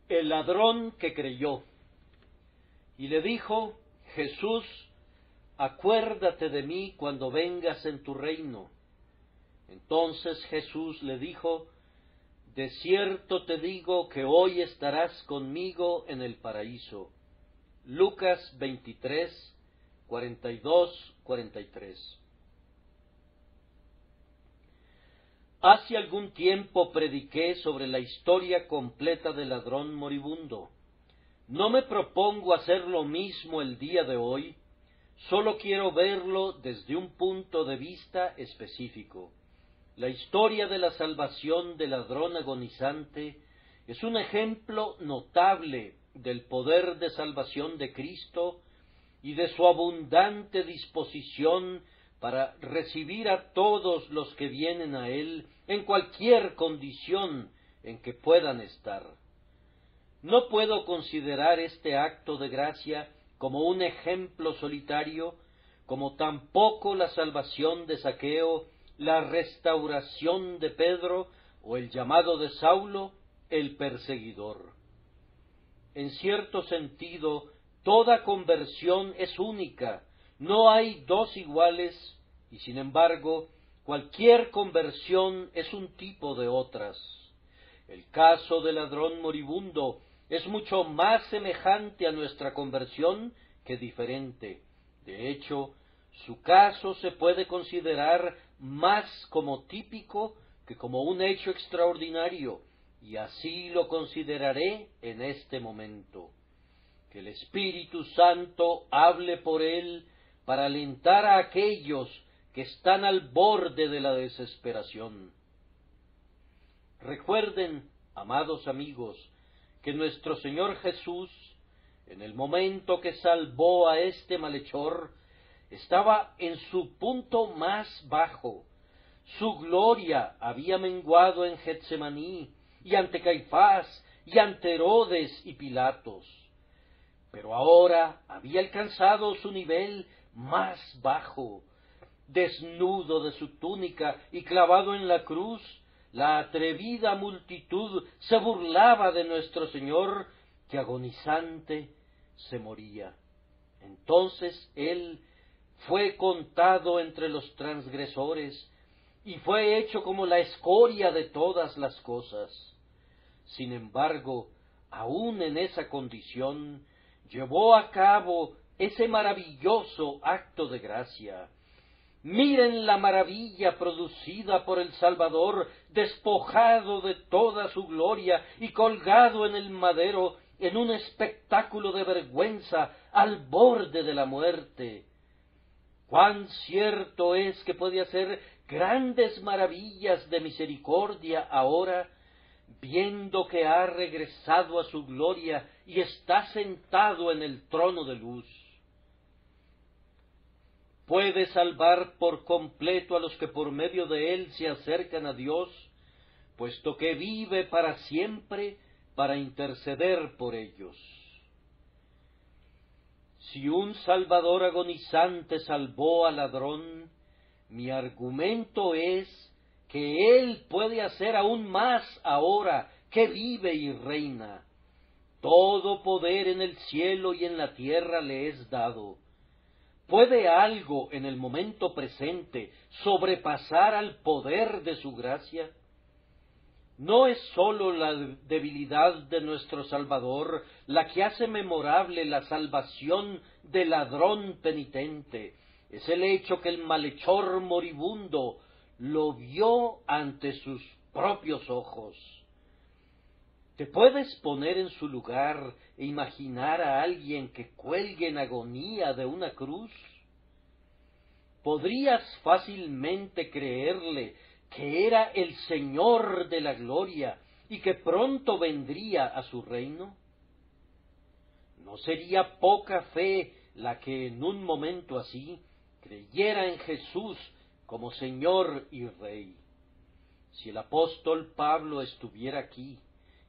El ladrón que creyó. Y le dijo Jesús: acuérdate de mí cuando vengas en tu reino. Entonces Jesús le dijo: de cierto te digo que hoy estarás conmigo en el paraíso. Lucas 23, 42, 43. Hace algún tiempo prediqué sobre la historia completa del ladrón moribundo. No me propongo hacer lo mismo el día de hoy, solo quiero verlo desde un punto de vista específico. La historia de la salvación del ladrón agonizante es un ejemplo notable del poder de salvación de Cristo y de su abundante disposición para recibir a todos los que vienen a Él en cualquier condición en que puedan estar. No puedo considerar este acto de gracia como un ejemplo solitario, como tampoco la salvación de Zaqueo, la restauración de Pedro o el llamado de Saulo, el perseguidor. En cierto sentido, toda conversión es única, no hay dos iguales, y sin embargo, cualquier conversión es un tipo de otras. El caso del ladrón moribundo es mucho más semejante a nuestra conversión que diferente. De hecho, su caso se puede considerar más como típico que como un hecho extraordinario, y así lo consideraré en este momento. Que el Espíritu Santo hable por él para alentar a aquellos que están al borde de la desesperación. Recuerden, amados amigos, que nuestro Señor Jesús, en el momento que salvó a este malhechor, estaba en su punto más bajo. Su gloria había menguado en Getsemaní, y ante Caifás, y ante Herodes y Pilatos. Pero ahora había alcanzado su nivel más bajo. Desnudo de su túnica y clavado en la cruz, la atrevida multitud se burlaba de nuestro Señor, que agonizante se moría. Entonces Él fue contado entre los transgresores, y fue hecho como la escoria de todas las cosas. Sin embargo, aun en esa condición, llevó a cabo ese maravilloso acto de gracia. Miren la maravilla producida por el Salvador, despojado de toda su gloria y colgado en el madero en un espectáculo de vergüenza al borde de la muerte. Cuán cierto es que puede hacer grandes maravillas de misericordia ahora, viendo que ha regresado a su gloria y está sentado en el trono de luz. Puede salvar por completo a los que por medio de él se acercan a Dios, puesto que vive para siempre para interceder por ellos. Si un Salvador agonizante salvó al ladrón, mi argumento es que él puede hacer aún más ahora que vive y reina. Todo poder en el cielo y en la tierra le es dado. ¿Puede algo en el momento presente sobrepasar al poder de su gracia? No es sólo la debilidad de nuestro Salvador la que hace memorable la salvación del ladrón penitente, es el hecho que el malhechor moribundo lo vio ante sus propios ojos. ¿Te puedes poner en su lugar e imaginar a alguien que cuelgue en agonía de una cruz? ¿Podrías fácilmente creerle que era el Señor de la gloria y que pronto vendría a su reino? ¿No sería poca fe la que en un momento así creyera en Jesús como Señor y Rey? Si el apóstol Pablo estuviera aquí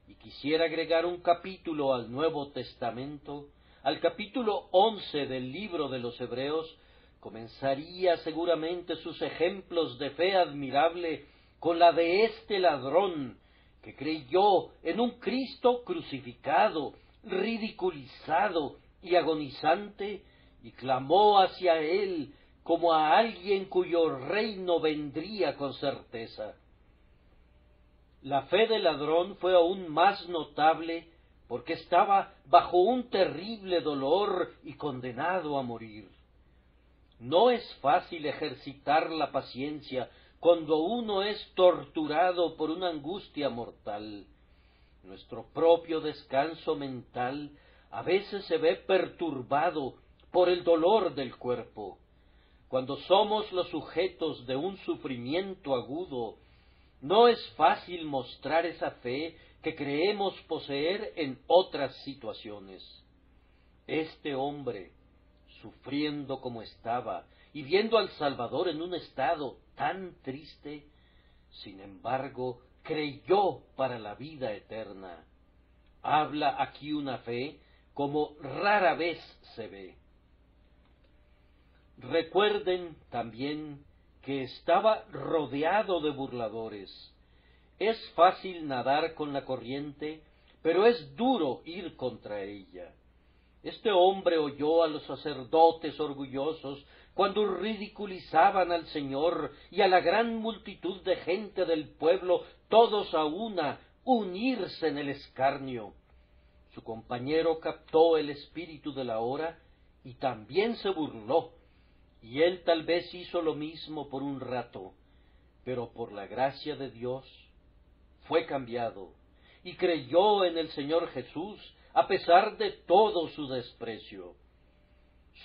y quisiera agregar un capítulo al Nuevo Testamento, al capítulo 11 del libro de los Hebreos, comenzaría seguramente sus ejemplos de fe admirable con la de este ladrón, que creyó en un Cristo crucificado, ridiculizado y agonizante, y clamó hacia él como a alguien cuyo reino vendría con certeza. La fe del ladrón fue aún más notable porque estaba bajo un terrible dolor y condenado a morir. No es fácil ejercitar la paciencia cuando uno es torturado por una angustia mortal. Nuestro propio descanso mental a veces se ve perturbado por el dolor del cuerpo. Cuando somos los sujetos de un sufrimiento agudo, no es fácil mostrar esa fe que creemos poseer en otras situaciones. Este hombre, sufriendo como estaba y viendo al Salvador en un estado tan triste, sin embargo, creyó para la vida eterna. Habla aquí una fe como rara vez se ve. Recuerden también que estaba rodeado de burladores. Es fácil nadar con la corriente, pero es duro ir contra ella. Este hombre oyó a los sacerdotes orgullosos cuando ridiculizaban al Señor y a la gran multitud de gente del pueblo, todos a una, unirse en el escarnio. Su compañero captó el espíritu de la hora y también se burló, y él tal vez hizo lo mismo por un rato, pero por la gracia de Dios fue cambiado y creyó en el Señor Jesús a pesar de todo su desprecio.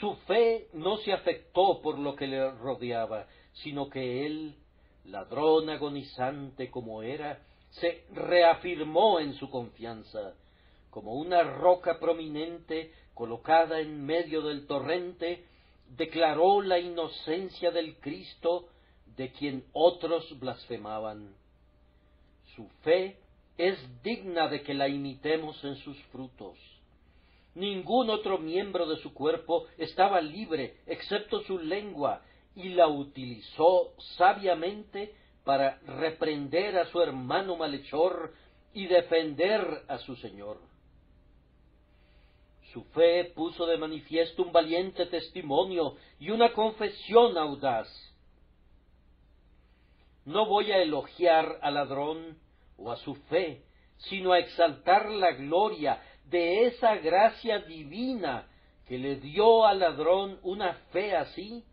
Su fe no se afectó por lo que le rodeaba, sino que él, ladrón agonizante como era, se reafirmó en su confianza. Como una roca prominente colocada en medio del torrente, declaró la inocencia del Cristo de quien otros blasfemaban. Su fe es digna de que la imitemos en sus frutos. Ningún otro miembro de su cuerpo estaba libre, excepto su lengua, y la utilizó sabiamente para reprender a su hermano malhechor y defender a su Señor. Su fe puso de manifiesto un valiente testimonio y una confesión audaz. No voy a elogiar al ladrón o a su fe, sino a exaltar la gloria de esa gracia divina que le dio al ladrón una fe así,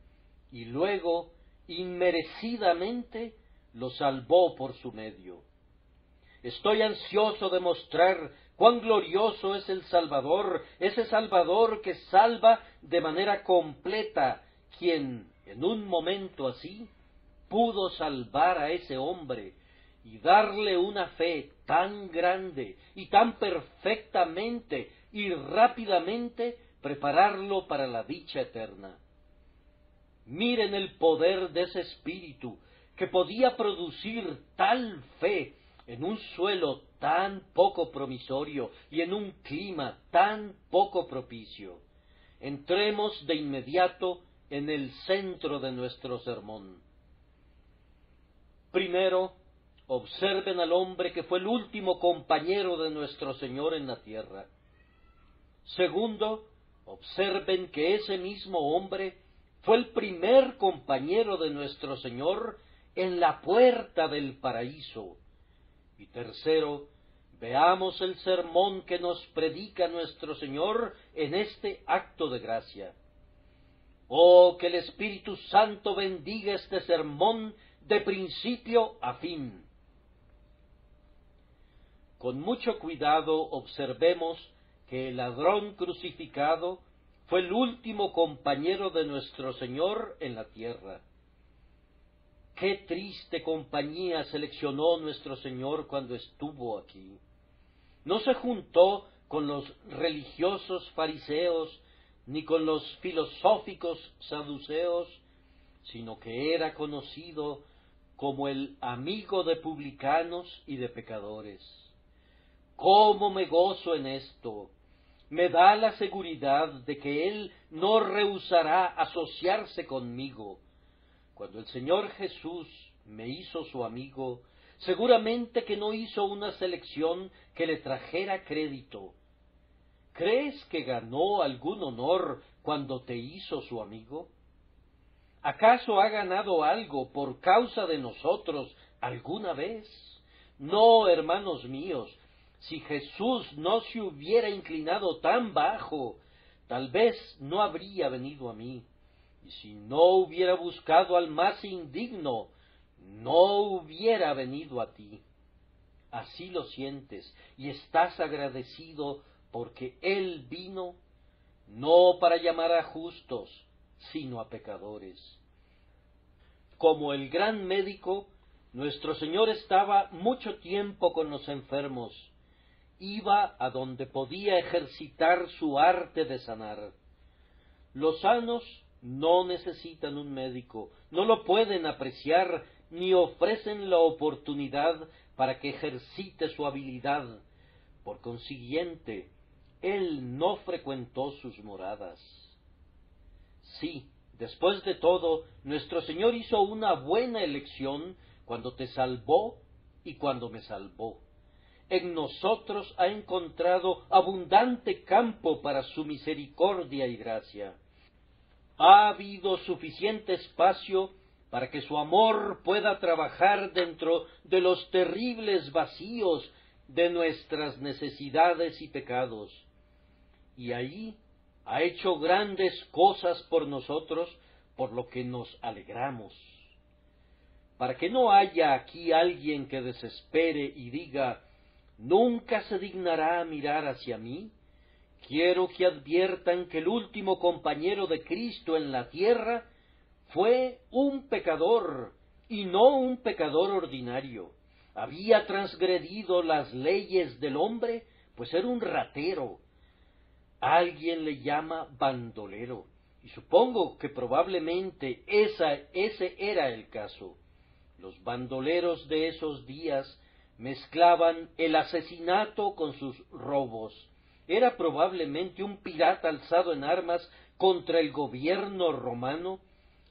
y luego, inmerecidamente, lo salvó por su medio. Estoy ansioso de mostrar cuán glorioso es el Salvador, ese Salvador que salva de manera completa, quien, en un momento así, pudo salvar a ese hombre y darle una fe tan grande y tan perfectamente y rápidamente prepararlo para la dicha eterna. Miren el poder de ese espíritu que podía producir tal fe en un suelo tan poco promisorio y en un clima tan poco propicio. Entremos de inmediato en el centro de nuestro sermón. Primero, observen al hombre que fue el último compañero de nuestro Señor en la tierra. Segundo, observen que ese mismo hombre fue el primer compañero de nuestro Señor en la puerta del paraíso. Y tercero, veamos el sermón que nos predica nuestro Señor en este acto de gracia. Oh, que el Espíritu Santo bendiga este sermón de principio a fin. Con mucho cuidado observemos que el ladrón crucificado fue el último compañero de nuestro Señor en la tierra. Qué triste compañía seleccionó nuestro Señor cuando estuvo aquí. No se juntó con los religiosos fariseos ni con los filosóficos saduceos, sino que era conocido como el amigo de publicanos y de pecadores. ¡Cómo me gozo en esto! me da la seguridad de que Él no rehusará asociarse conmigo. Cuando el Señor Jesús me hizo su amigo, seguramente que no hizo una selección que le trajera crédito. ¿Crees que ganó algún honor cuando te hizo su amigo? ¿Acaso ha ganado algo por causa de nosotros alguna vez? No, hermanos míos, si Jesús no se hubiera inclinado tan bajo, tal vez no habría venido a mí. Y si no hubiera buscado al más indigno, no hubiera venido a ti. Así lo sientes y estás agradecido porque Él vino no para llamar a justos, sino a pecadores. Como el gran médico, nuestro Señor estaba mucho tiempo con los enfermos, iba a donde podía ejercitar su arte de sanar. Los sanos no necesitan un médico, no lo pueden apreciar ni ofrecen la oportunidad para que ejercite su habilidad. Por consiguiente, Él no frecuentó sus moradas. Sí, después de todo, nuestro Señor hizo una buena elección cuando te salvó y cuando me salvó. En nosotros ha encontrado abundante campo para su misericordia y gracia. Ha habido suficiente espacio para que su amor pueda trabajar dentro de los terribles vacíos de nuestras necesidades y pecados. Y ahí ha hecho grandes cosas por nosotros, por lo que nos alegramos. Para que no haya aquí alguien que desespere y diga, ¿nunca se dignará a mirar hacia mí? Quiero que adviertan que el último compañero de Cristo en la tierra fue un pecador, y no un pecador ordinario. Había transgredido las leyes del hombre, pues era un ratero. Alguien le llama bandolero, y supongo que probablemente ese era el caso. Los bandoleros de esos días mezclaban el asesinato con sus robos. Era probablemente un pirata alzado en armas contra el gobierno romano,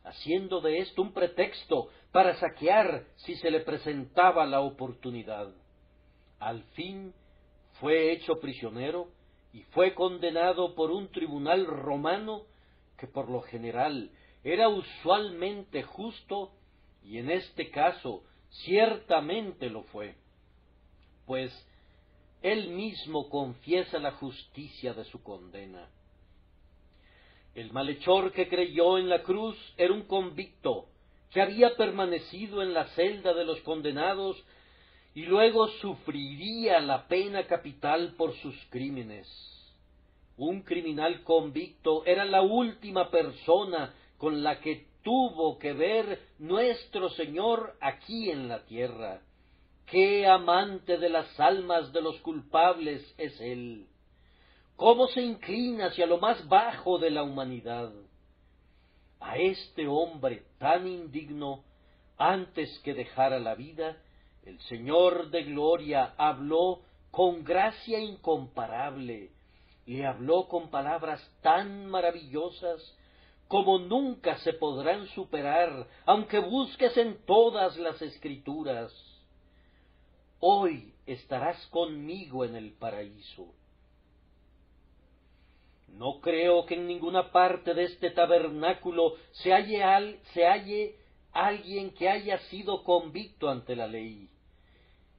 haciendo de esto un pretexto para saquear si se le presentaba la oportunidad. Al fin fue hecho prisionero y fue condenado por un tribunal romano que por lo general era usualmente justo, y en este caso ciertamente lo fue, pues él mismo confiesa la justicia de su condena. El malhechor que creyó en la cruz era un convicto que había permanecido en la celda de los condenados y luego sufriría la pena capital por sus crímenes. Un criminal convicto era la última persona con la que tuvo que ver nuestro Señor aquí en la tierra. ¡Qué amante de las almas de los culpables es Él! ¿Cómo se inclina hacia lo más bajo de la humanidad? A este hombre tan indigno, antes que dejara la vida, el Señor de gloria habló con gracia incomparable, le habló con palabras tan maravillosas como nunca se podrán superar, aunque busques en todas las Escrituras. Hoy estarás conmigo en el paraíso. No creo que en ninguna parte de este tabernáculo se halle alguien que haya sido convicto ante la ley,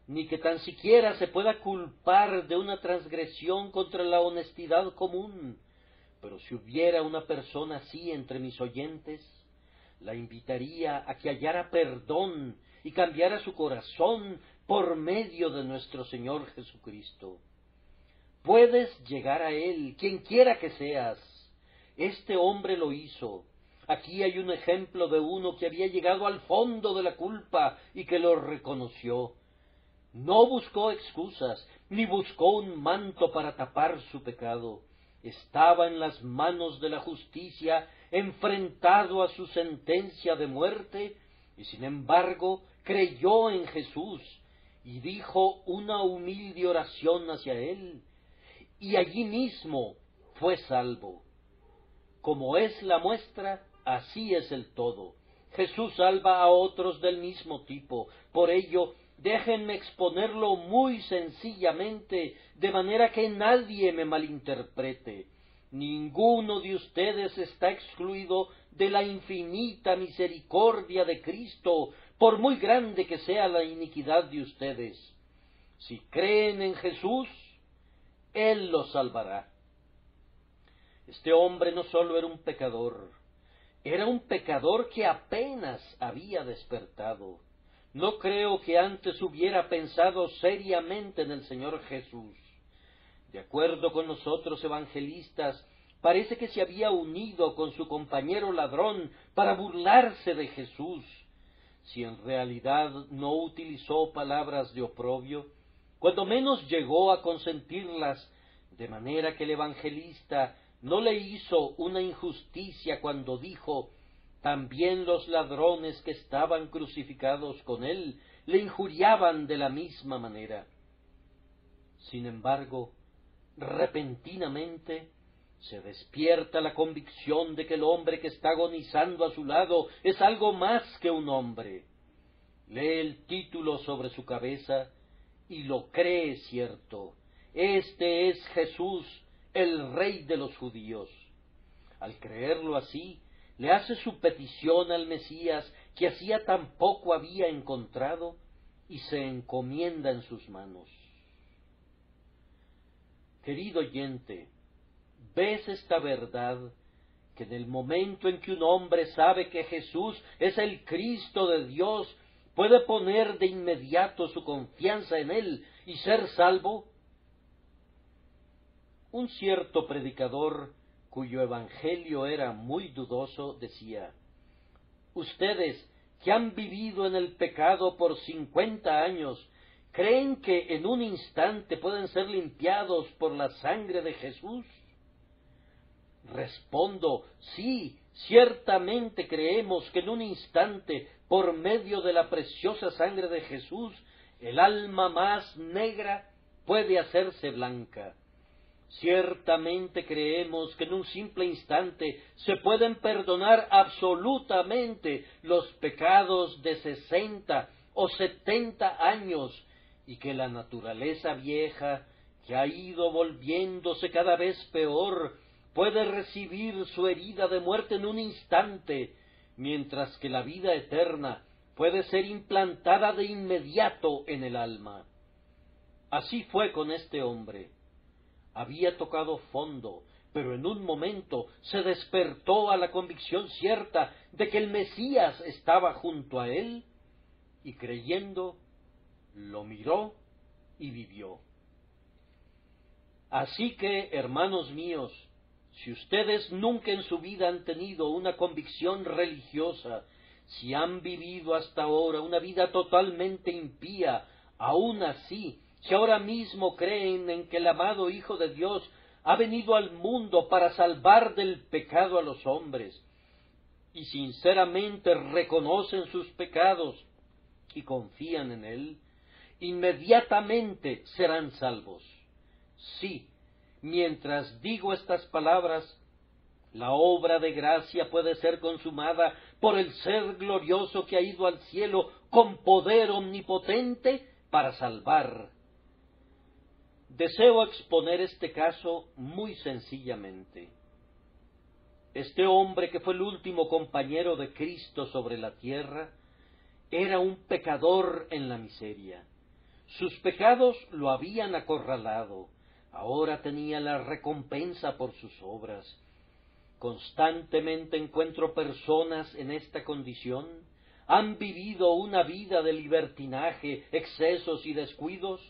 ni que tan siquiera se pueda culpar de una transgresión contra la honestidad común. Pero si hubiera una persona así entre mis oyentes, la invitaría a que hallara perdón y cambiara su corazón por medio de nuestro Señor Jesucristo. Puedes llegar a Él, quien quiera que seas. Este hombre lo hizo. Aquí hay un ejemplo de uno que había llegado al fondo de la culpa y que lo reconoció. No buscó excusas, ni buscó un manto para tapar su pecado. Estaba en las manos de la justicia, enfrentado a su sentencia de muerte, y sin embargo creyó en Jesús y dijo una humilde oración hacia Él. y allí mismo fue salvo. Como es la muestra, así es el todo. Jesús salva a otros del mismo tipo. Por ello, déjenme exponerlo muy sencillamente, de manera que nadie me malinterprete. Ninguno de ustedes está excluido de la infinita misericordia de Cristo, por muy grande que sea la iniquidad de ustedes. Si creen en Jesús, Él los salvará. Este hombre no solo era un pecador, era un pecador que apenas había despertado. No creo que antes hubiera pensado seriamente en el Señor Jesús. De acuerdo con los otros evangelistas, parece que se había unido con su compañero ladrón para burlarse de Jesús. Si en realidad no utilizó palabras de oprobio, cuando menos llegó a consentirlas, de manera que el evangelista no le hizo una injusticia cuando dijo: también los ladrones que estaban crucificados con él le injuriaban de la misma manera. Sin embargo, repentinamente se despierta la convicción de que el hombre que está agonizando a su lado es algo más que un hombre. Lee el título sobre su cabeza y lo cree cierto. Este es Jesús, el Rey de los judíos. Al creerlo así, le hace su petición al Mesías que hacía tan poco había encontrado y se encomienda en sus manos. Querido oyente, ¿ves esta verdad? Que en el momento en que un hombre sabe que Jesús es el Cristo de Dios, puede poner de inmediato su confianza en Él y ser salvo. Un cierto predicador, cuyo evangelio era muy dudoso, decía: ustedes que han vivido en el pecado por 50 años, ¿creen que en un instante pueden ser limpiados por la sangre de Jesús? Respondo: sí, ciertamente creemos que en un instante, por medio de la preciosa sangre de Jesús, el alma más negra puede hacerse blanca. Ciertamente creemos que en un simple instante se pueden perdonar absolutamente los pecados de 60 o 70 años, y que la naturaleza vieja, que ha ido volviéndose cada vez peor, puede recibir su herida de muerte en un instante, mientras que la vida eterna puede ser implantada de inmediato en el alma. Así fue con este hombre. Había tocado fondo, pero en un momento se despertó a la convicción cierta de que el Mesías estaba junto a él, y creyendo, lo miró y vivió. Así que, hermanos míos, si ustedes nunca en su vida han tenido una convicción religiosa, si han vivido hasta ahora una vida totalmente impía, aún así, si ahora mismo creen en que el amado Hijo de Dios ha venido al mundo para salvar del pecado a los hombres, y sinceramente reconocen sus pecados y confían en Él, inmediatamente serán salvos. Sí, mientras digo estas palabras, la obra de gracia puede ser consumada por el Ser glorioso que ha ido al cielo con poder omnipotente para salvar. Deseo exponer este caso muy sencillamente. Este hombre, que fue el último compañero de Cristo sobre la tierra, era un pecador en la miseria. Sus pecados lo habían acorralado. Ahora tenía la recompensa por sus obras. Constantemente encuentro personas en esta condición. Han vivido una vida de libertinaje, excesos y descuidos,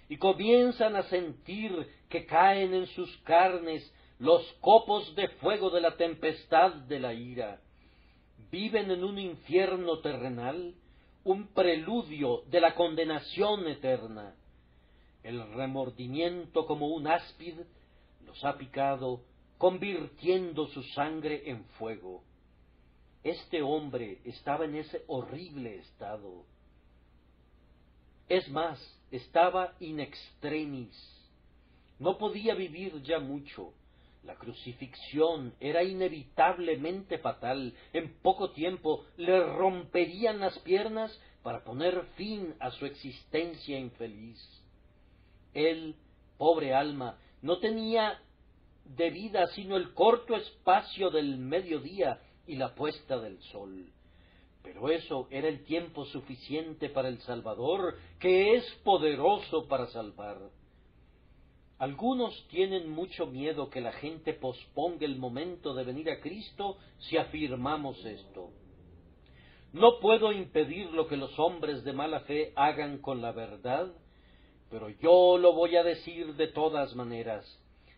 y comienzan a sentir que caen en sus carnes los copos de fuego de la tempestad de la ira. Viven en un infierno terrenal, un preludio de la condenación eterna. El remordimiento, como un áspid, los ha picado, convirtiendo su sangre en fuego. Este hombre estaba en ese horrible estado. Es más, estaba in extremis. No podía vivir ya mucho. La crucifixión era inevitablemente fatal. En poco tiempo le romperían las piernas para poner fin a su existencia infeliz. Él, pobre alma, no tenía de vida sino el corto espacio del mediodía y la puesta del sol. Pero eso era el tiempo suficiente para el Salvador, que es poderoso para salvar. Algunos tienen mucho miedo que la gente posponga el momento de venir a Cristo si afirmamos esto. No puedo impedir lo que los hombres de mala fe hagan con la verdad, pero yo lo voy a decir de todas maneras.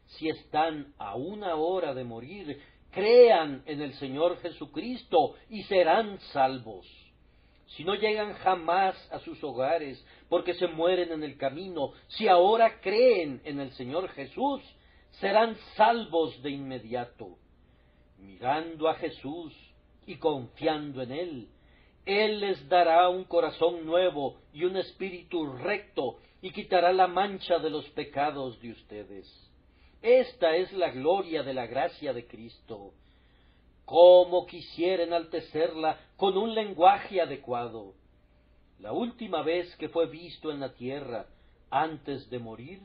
Si están a una hora de morir, crean en el Señor Jesucristo y serán salvos. Si no llegan jamás a sus hogares porque se mueren en el camino, si ahora creen en el Señor Jesús, serán salvos de inmediato. Mirando a Jesús y confiando en Él les dará un corazón nuevo y un espíritu recto y quitará la mancha de los pecados de ustedes. Esta es la gloria de la gracia de Cristo. Cómo quisiera enaltecerla con un lenguaje adecuado. La última vez que fue visto en la tierra, antes de morir,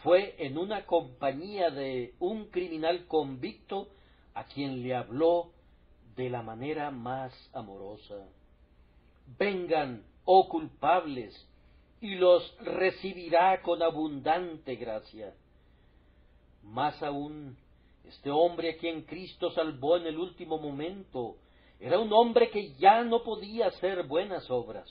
fue en una compañía de un criminal convicto a quien le habló de la manera más amorosa. Vengan, oh culpables, y los recibirá con abundante gracia. Más aún, este hombre a quien Cristo salvó en el último momento, era un hombre que ya no podía hacer buenas obras.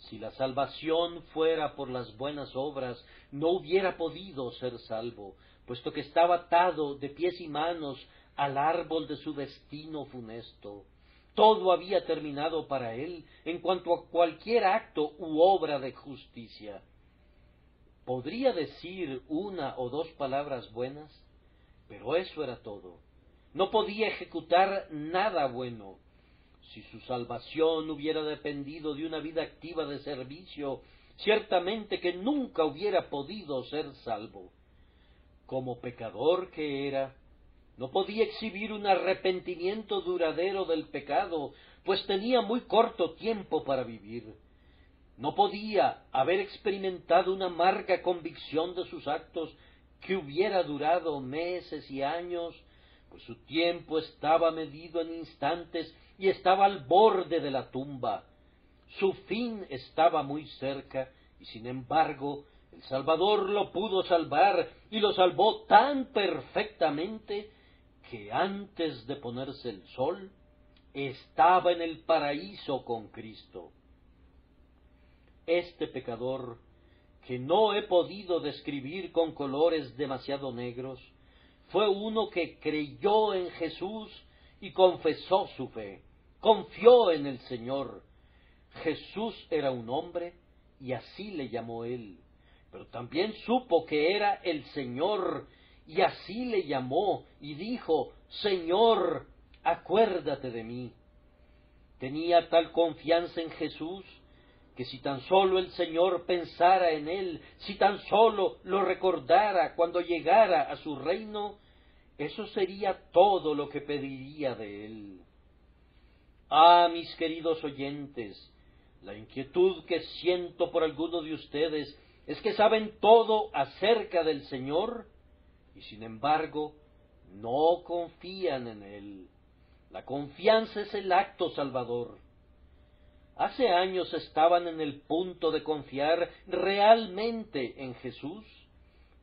Si la salvación fuera por las buenas obras, no hubiera podido ser salvo, puesto que estaba atado de pies y manos al árbol de su destino funesto. Todo había terminado para él en cuanto a cualquier acto u obra de justicia. Podría decir una o dos palabras buenas, pero eso era todo. No podía ejecutar nada bueno. Si su salvación hubiera dependido de una vida activa de servicio, ciertamente que nunca hubiera podido ser salvo. Como pecador que era, no podía exhibir un arrepentimiento duradero del pecado, pues tenía muy corto tiempo para vivir. No podía haber experimentado una amarga convicción de sus actos que hubiera durado meses y años, pues su tiempo estaba medido en instantes y estaba al borde de la tumba. Su fin estaba muy cerca y sin embargo el Salvador lo pudo salvar y lo salvó tan perfectamente que antes de ponerse el sol estaba en el paraíso con Cristo. Este pecador, que no he podido describir con colores demasiado negros, fue uno que creyó en Jesús y confesó su fe, confió en el Señor. Jesús era un hombre y así le llamó él, pero también supo que era el Señor y así le llamó y dijo: Señor, acuérdate de mí. Tenía tal confianza en Jesús que si tan solo el Señor pensara en él, si tan solo lo recordara cuando llegara a su reino, eso sería todo lo que pediría de él. Ah, mis queridos oyentes, la inquietud que siento por algunos de ustedes es que saben todo acerca del Señor y sin embargo no confían en Él. La confianza es el acto salvador. Hace años estaban en el punto de confiar realmente en Jesús,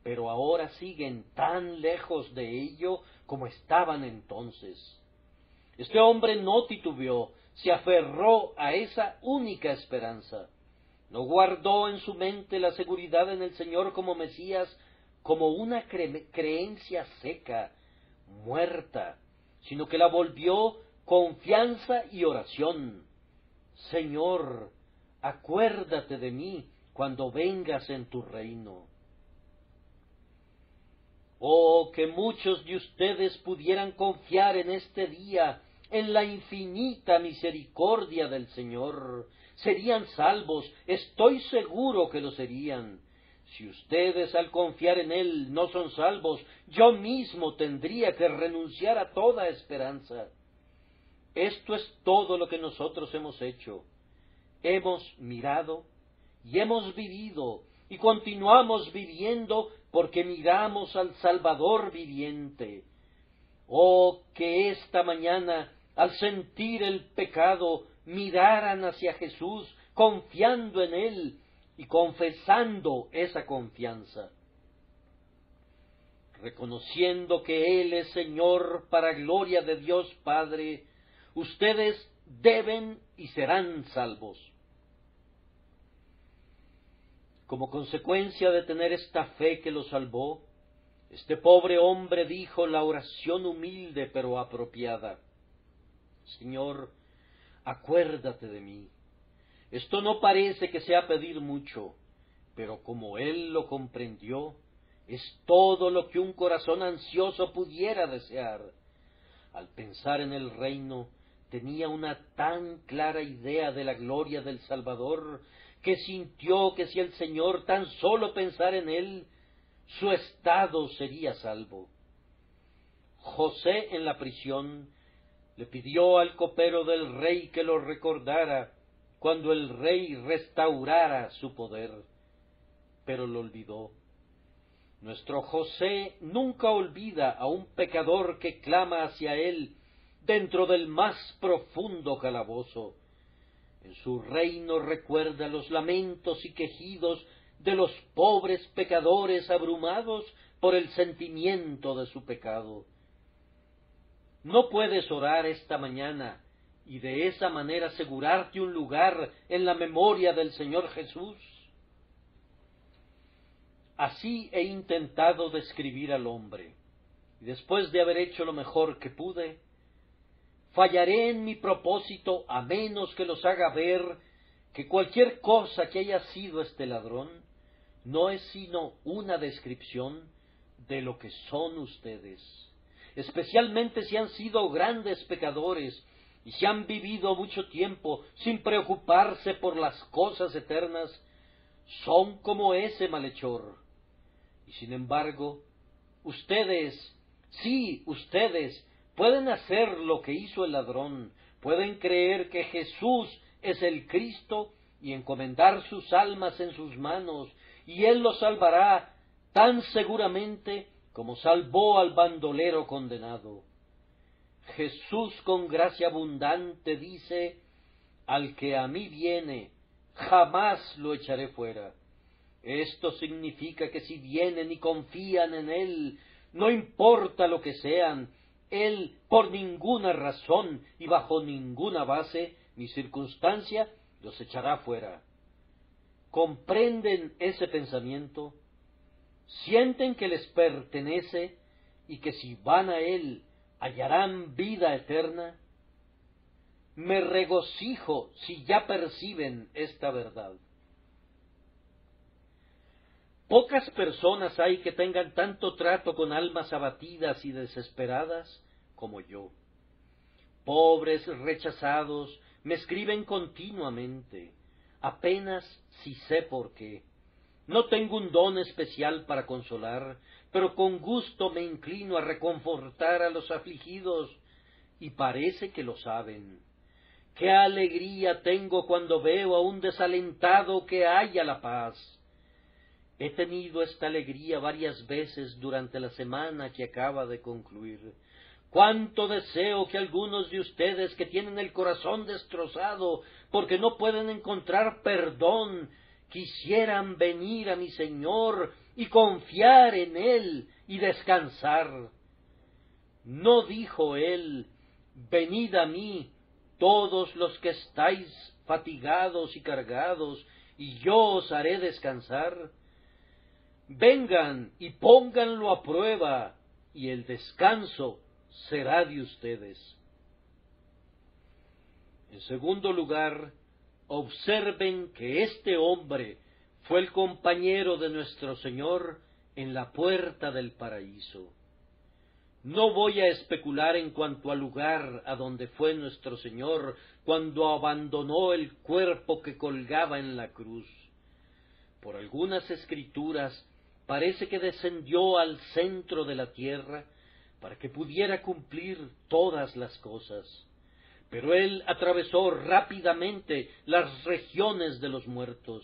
pero ahora siguen tan lejos de ello como estaban entonces. Este hombre no titubeó, se aferró a esa única esperanza. No guardó en su mente la seguridad en el Señor como Mesías, como una creencia seca, muerta, sino que la volvió confianza y oración. Señor, acuérdate de mí cuando vengas en tu reino. Oh, que muchos de ustedes pudieran confiar en este día en la infinita misericordia del Señor. Serían salvos, estoy seguro que lo serían, Si ustedes al confiar en Él no son salvos, yo mismo tendría que renunciar a toda esperanza. Esto es todo lo que nosotros hemos hecho. Hemos mirado y hemos vivido y continuamos viviendo porque miramos al Salvador viviente. Oh, que esta mañana, al sentir el pecado, miraran hacia Jesús, confiando en Él y confesando esa confianza, reconociendo que Él es Señor para gloria de Dios Padre. Ustedes deben y serán salvos. Como consecuencia de tener esta fe que lo salvó, este pobre hombre dijo la oración humilde pero apropiada: Señor, acuérdate de mí. Esto no parece que sea pedir mucho, pero como él lo comprendió, es todo lo que un corazón ansioso pudiera desear. Al pensar en el reino, tenía una tan clara idea de la gloria del Salvador, que sintió que si el Señor tan solo pensara en él, su estado sería salvo. José en la prisión le pidió al copero del rey que lo recordara cuando el rey restaurara su poder, pero lo olvidó. Nuestro José nunca olvida a un pecador que clama hacia él dentro del más profundo calabozo. En su reino recuerda los lamentos y quejidos de los pobres pecadores abrumados por el sentimiento de su pecado. ¿No puedes orar esta mañana y de esa manera asegurarte un lugar en la memoria del Señor Jesús? Así he intentado describir al hombre, y después de haber hecho lo mejor que pude, fallaré en mi propósito a menos que los haga ver que cualquier cosa que haya sido este ladrón no es sino una descripción de lo que son ustedes, especialmente si han sido grandes pecadores y si han vivido mucho tiempo sin preocuparse por las cosas eternas. Son como ese malhechor. Y sin embargo, ustedes, sí, ustedes, pueden hacer lo que hizo el ladrón, pueden creer que Jesús es el Cristo y encomendar sus almas en sus manos, y Él los salvará tan seguramente como salvó al bandolero condenado. Jesús con gracia abundante dice: al que a mí viene, jamás lo echaré fuera. Esto significa que si vienen y confían en Él, no importa lo que sean, Él por ninguna razón y bajo ninguna base ni circunstancia los echará fuera. ¿Comprenden ese pensamiento? ¿Sienten que les pertenece y que si van a Él hallarán vida eterna? Me regocijo si ya perciben esta verdad. Pocas personas hay que tengan tanto trato con almas abatidas y desesperadas como yo. Pobres rechazados me escriben continuamente, apenas si sé por qué. No tengo un don especial para consolar, pero con gusto me inclino a reconfortar a los afligidos, y parece que lo saben. ¡Qué alegría tengo cuando veo a un desalentado que halla la paz! He tenido esta alegría varias veces durante la semana que acaba de concluir. Cuánto deseo que algunos de ustedes que tienen el corazón destrozado porque no pueden encontrar perdón, quisieran venir a mi Señor y confiar en Él y descansar. ¿No dijo Él: venid a mí, todos los que estáis fatigados y cargados, y yo os haré descansar? Vengan y pónganlo a prueba, y el descanso será de ustedes. En segundo lugar, observen que este hombre fue el compañero de nuestro Señor en la puerta del paraíso. No voy a especular en cuanto al lugar a donde fue nuestro Señor cuando abandonó el cuerpo que colgaba en la cruz. Por algunas escrituras parece que descendió al centro de la tierra para que pudiera cumplir todas las cosas. Pero él atravesó rápidamente las regiones de los muertos.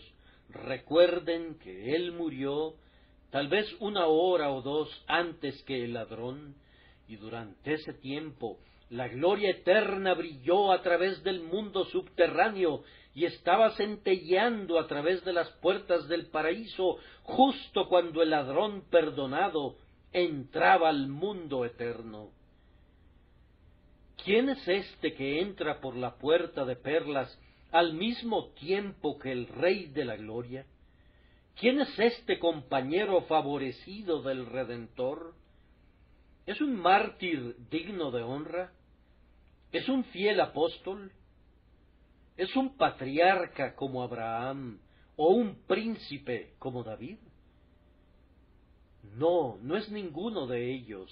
Recuerden que él murió tal vez 1 hora o 2 antes que el ladrón, y durante ese tiempo la gloria eterna brilló a través del mundo subterráneo y estaba centelleando a través de las puertas del paraíso justo cuando el ladrón perdonado entraba al mundo eterno. ¿Quién es este que entra por la puerta de perlas al mismo tiempo que el Rey de la Gloria? ¿Quién es este compañero favorecido del Redentor? ¿Es un mártir digno de honra? ¿Es un fiel apóstol? ¿Es un patriarca como Abraham o un príncipe como David? No, no es ninguno de ellos.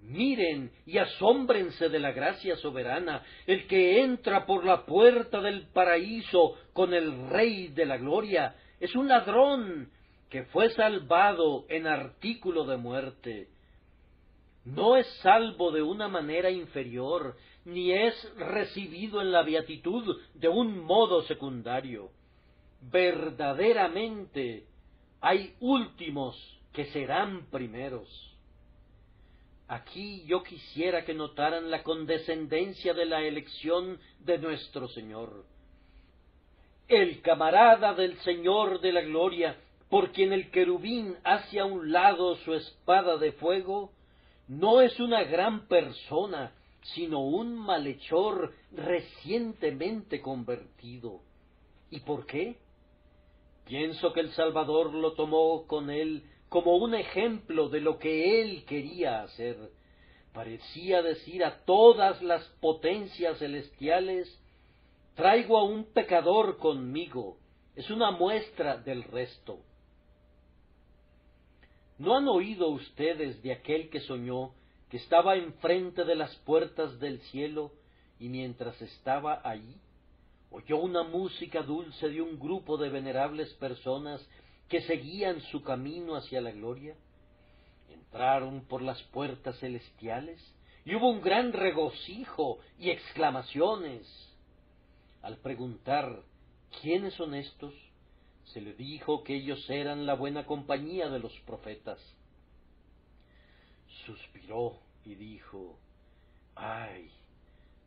Miren y asómbrense de la gracia soberana, el que entra por la puerta del paraíso con el Rey de la Gloria. Es un ladrón que fue salvado en artículo de muerte. No es salvo de una manera inferior, ni es recibido en la beatitud de un modo secundario. Verdaderamente hay últimos que serán primeros. Aquí yo quisiera que notaran la condescendencia de la elección de nuestro Señor. El camarada del Señor de la Gloria, por quien el querubín hace a un lado su espada de fuego, no es una gran persona, sino un malhechor recientemente convertido. ¿Y por qué? Pienso que el Salvador lo tomó con él como un ejemplo de lo que él quería hacer. Parecía decir a todas las potencias celestiales: traigo a un pecador conmigo. Es una muestra del resto. ¿No han oído ustedes de aquel que soñó que estaba enfrente de las puertas del cielo y mientras estaba allí oyó una música dulce de un grupo de venerables personas que seguían su camino hacia la gloria? Entraron por las puertas celestiales y hubo un gran regocijo y exclamaciones. Al preguntar ¿quiénes son estos?, se le dijo que ellos eran la buena compañía de los profetas. Suspiró y dijo: ¡ay!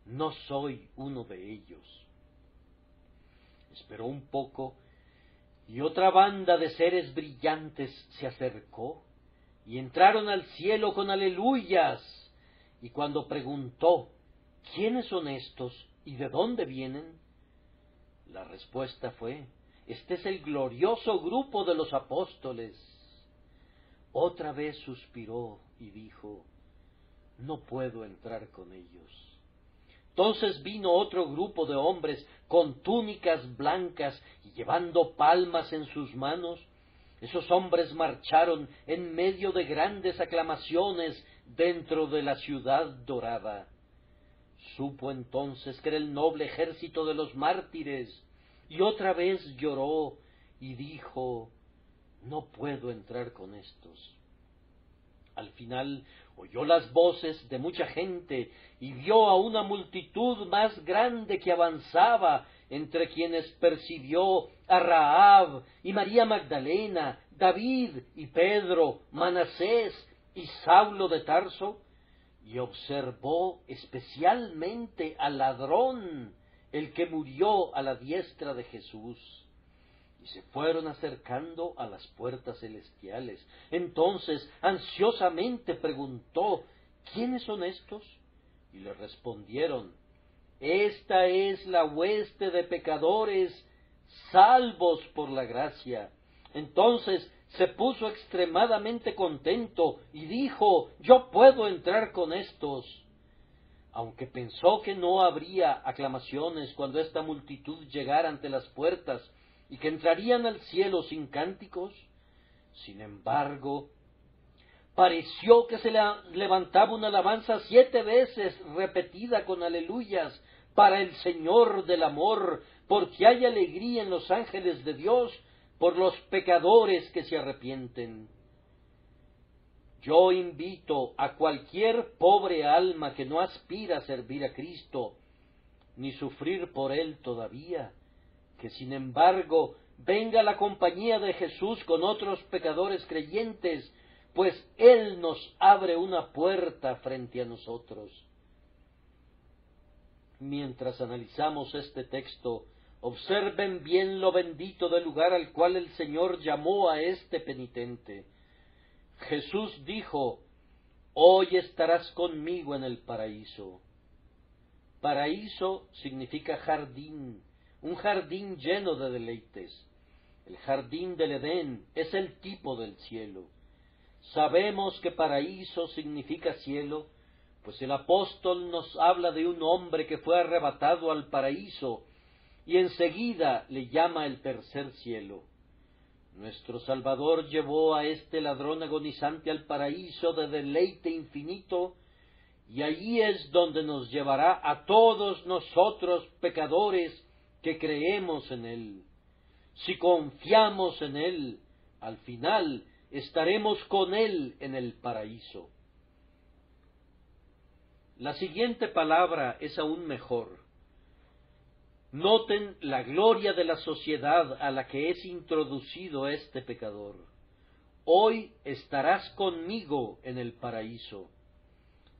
No soy uno de ellos. Esperó un poco y otra banda de seres brillantes se acercó y entraron al cielo con aleluyas. Y cuando preguntó ¿quiénes son estos y de dónde vienen?, la respuesta fue: este es el glorioso grupo de los apóstoles. Otra vez suspiró y dijo: no puedo entrar con ellos. Entonces vino otro grupo de hombres con túnicas blancas y llevando palmas en sus manos. Esos hombres marcharon en medio de grandes aclamaciones dentro de la ciudad dorada. Supo entonces que era el noble ejército de los mártires, y otra vez lloró y dijo: no puedo entrar con estos. Al final oyó las voces de mucha gente y vio a una multitud más grande que avanzaba, entre quienes percibió a Rahab y María Magdalena, David y Pedro, Manasés y Saulo de Tarso, y observó especialmente al ladrón, el que murió a la diestra de Jesús. Y se fueron acercando a las puertas celestiales. Entonces ansiosamente preguntó: ¿quiénes son estos? Y le respondieron: esta es la hueste de pecadores salvos por la gracia. Entonces se puso extremadamente contento y dijo: yo puedo entrar con estos. Aunque pensó que no habría aclamaciones cuando esta multitud llegara ante las puertas y que entrarían al cielo sin cánticos, sin embargo, pareció que se levantaba una alabanza 7 veces repetida con aleluyas para el Señor del amor, porque hay alegría en los ángeles de Dios por los pecadores que se arrepienten. Yo invito a cualquier pobre alma que no aspira a servir a Cristo, ni sufrir por Él todavía, que sin embargo venga a la compañía de Jesús con otros pecadores creyentes, pues Él nos abre una puerta frente a nosotros. Mientras analizamos este texto, observen bien lo bendito del lugar al cual el Señor llamó a este penitente. Jesús dijo: «Hoy estarás conmigo en el paraíso». Paraíso significa jardín, un jardín lleno de deleites. El jardín del Edén es el tipo del cielo. Sabemos que paraíso significa cielo, pues el apóstol nos habla de un hombre que fue arrebatado al paraíso y enseguida le llama el tercer cielo. Nuestro Salvador llevó a este ladrón agonizante al paraíso de deleite infinito, y allí es donde nos llevará a todos nosotros pecadores que creemos en Él. Si confiamos en Él, al final estaremos con Él en el paraíso. La siguiente palabra es aún mejor. Noten la gloria de la sociedad a la que es introducido este pecador. Hoy estarás conmigo en el paraíso.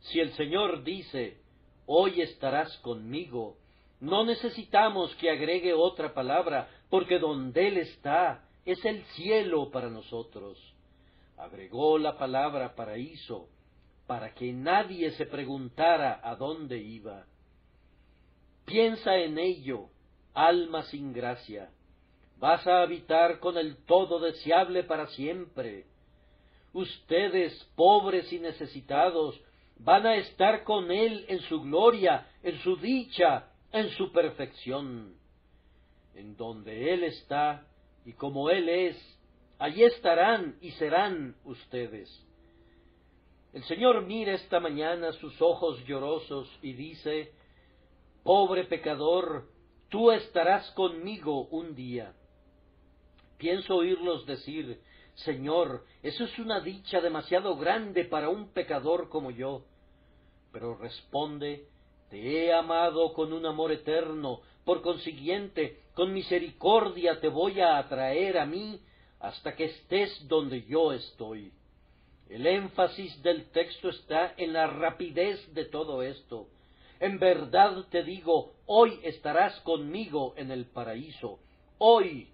Si el Señor dice, hoy estarás conmigo, no necesitamos que agregue otra palabra, porque donde Él está es el cielo para nosotros. Agregó la palabra paraíso, para que nadie se preguntara a dónde iba. Piensa en ello, alma sin gracia. Vas a habitar con el todo deseable para siempre. Ustedes, pobres y necesitados, van a estar con Él en su gloria, en su dicha, en su perfección. En donde Él está, y como Él es, allí estarán y serán ustedes. El Señor mira esta mañana sus ojos llorosos y dice: «Pobre pecador, tú estarás conmigo un día». Pienso oírlos decir: «Señor, eso es una dicha demasiado grande para un pecador como yo». Pero responde: «Te he amado con un amor eterno, por consiguiente, con misericordia te voy a atraer a mí hasta que estés donde yo estoy». El énfasis del texto está en la rapidez de todo esto. En verdad te digo, hoy estarás conmigo en el paraíso. Hoy.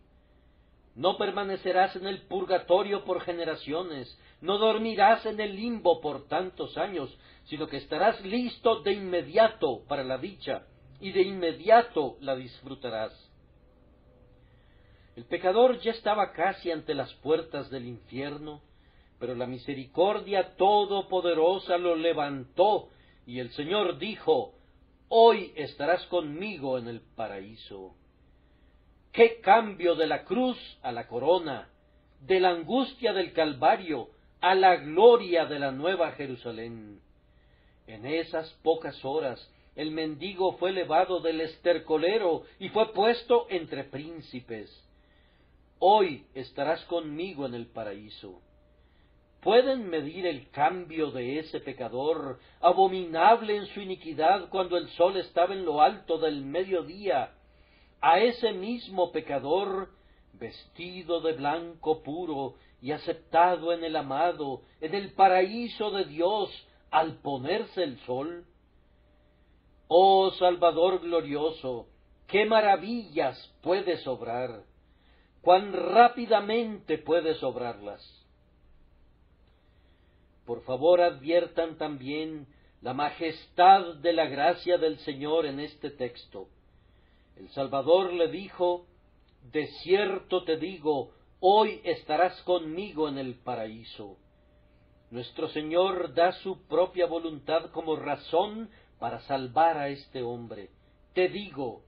No permanecerás en el purgatorio por generaciones, no dormirás en el limbo por tantos años, sino que estarás listo de inmediato para la dicha, y de inmediato la disfrutarás. El pecador ya estaba casi ante las puertas del infierno, pero la misericordia todopoderosa lo levantó, y el Señor dijo: «Hoy estarás conmigo en el paraíso». ¡Qué cambio de la cruz a la corona, de la angustia del Calvario a la gloria de la Nueva Jerusalén! En esas pocas horas el mendigo fue elevado del estercolero y fue puesto entre príncipes. Hoy estarás conmigo en el paraíso. ¿Pueden medir el cambio de ese pecador, abominable en su iniquidad cuando el sol estaba en lo alto del mediodía, a ese mismo pecador, vestido de blanco puro y aceptado en el amado, en el paraíso de Dios, al ponerse el sol? Oh Salvador glorioso, qué maravillas puedes obrar, cuán rápidamente puedes obrarlas. Por favor, adviertan también la majestad de la gracia del Señor en este texto. El Salvador le dijo: «De cierto te digo, hoy estarás conmigo en el paraíso». Nuestro Señor da su propia voluntad como razón para salvar a este hombre. Te digo,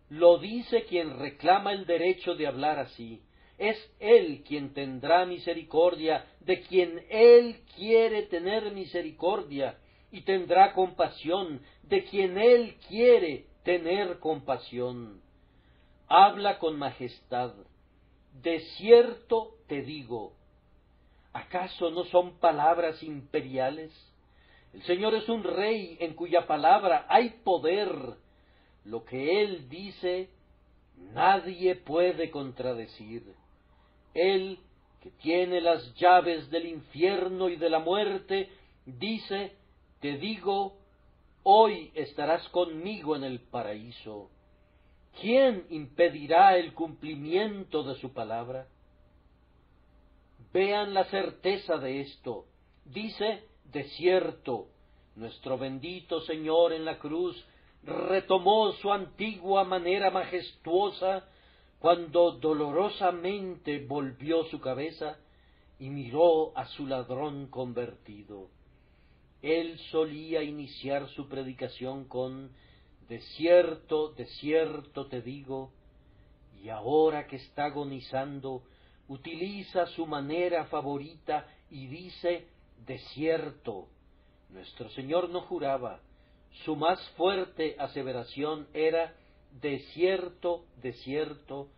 lo dice quien reclama el derecho de hablar así. Es Él quien tendrá misericordia de quien Él quiere tener misericordia, y tendrá compasión de quien Él quiere tener compasión. Habla con majestad. de cierto te digo. ¿Acaso no son palabras imperiales? El Señor es un rey en cuya palabra hay poder. Lo que Él dice, nadie puede contradecir. Él, que tiene las llaves del infierno y de la muerte, dice, te digo, hoy estarás conmigo en el paraíso. ¿Quién impedirá el cumplimiento de su palabra? Vean la certeza de esto. Dice, de cierto, nuestro bendito Señor en la cruz retomó su antigua manera majestuosa cuando dolorosamente volvió su cabeza y miró a su ladrón convertido. Él solía iniciar su predicación con de cierto te digo, y ahora que está agonizando, utiliza su manera favorita y dice, de cierto. Nuestro Señor no juraba, su más fuerte aseveración era, de cierto,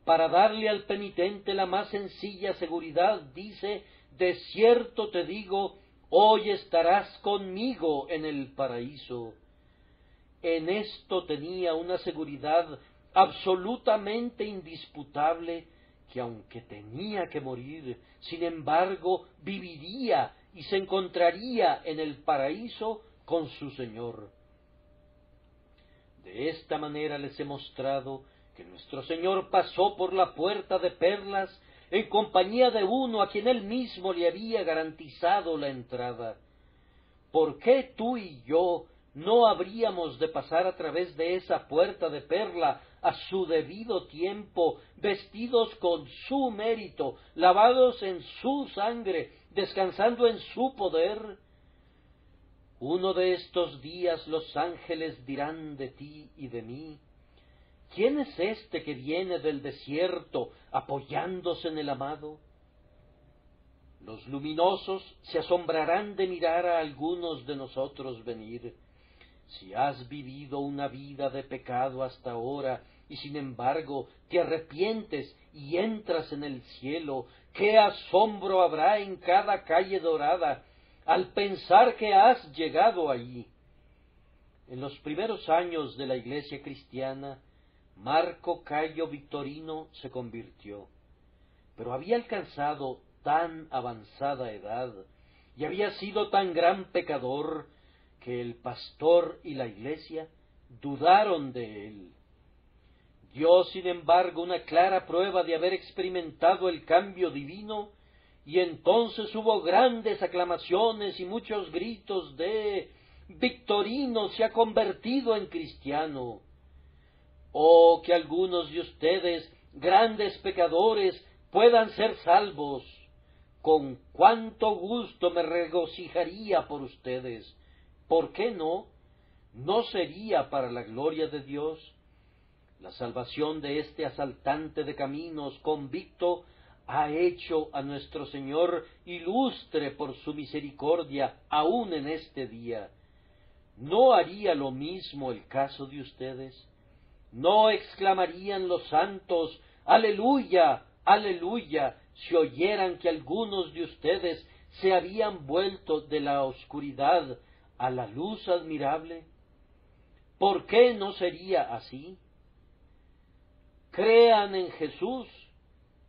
para darle al penitente la más sencilla seguridad, dice, de cierto te digo, hoy estarás conmigo en el paraíso. En esto tenía una seguridad absolutamente indisputable, que aunque tenía que morir, sin embargo, viviría y se encontraría en el paraíso con su Señor. De esta manera les he mostrado que nuestro Señor pasó por la puerta de perlas en compañía de uno a quien Él mismo le había garantizado la entrada. ¿Por qué tú y yo no habríamos de pasar a través de esa puerta de perla a su debido tiempo, vestidos con su mérito, lavados en su sangre, descansando en su poder? Uno de estos días los ángeles dirán de ti y de mí, ¿quién es este que viene del desierto apoyándose en el amado? Los luminosos se asombrarán de mirar a algunos de nosotros venir. Si has vivido una vida de pecado hasta ahora, y sin embargo te arrepientes y entras en el cielo, ¿qué asombro habrá en cada calle dorada al pensar que has llegado allí? En los primeros años de la Iglesia cristiana, Marco Cayo Victorino se convirtió, pero había alcanzado tan avanzada edad y había sido tan gran pecador que el pastor y la Iglesia dudaron de él. Dio, sin embargo, una clara prueba de haber experimentado el cambio divino, y entonces hubo grandes aclamaciones y muchos gritos de «Victorino se ha convertido en cristiano». Oh, que algunos de ustedes, grandes pecadores, puedan ser salvos. Con cuánto gusto me regocijaría por ustedes. ¿Por qué no? ¿No sería para la gloria de Dios? La salvación de este asaltante de caminos convicto ha hecho a nuestro Señor ilustre por su misericordia aún en este día. ¿No haría lo mismo el caso de ustedes? ¿No exclamarían los santos, aleluya, aleluya, si oyeran que algunos de ustedes se habían vuelto de la oscuridad a la luz admirable? ¿Por qué no sería así? Crean en Jesús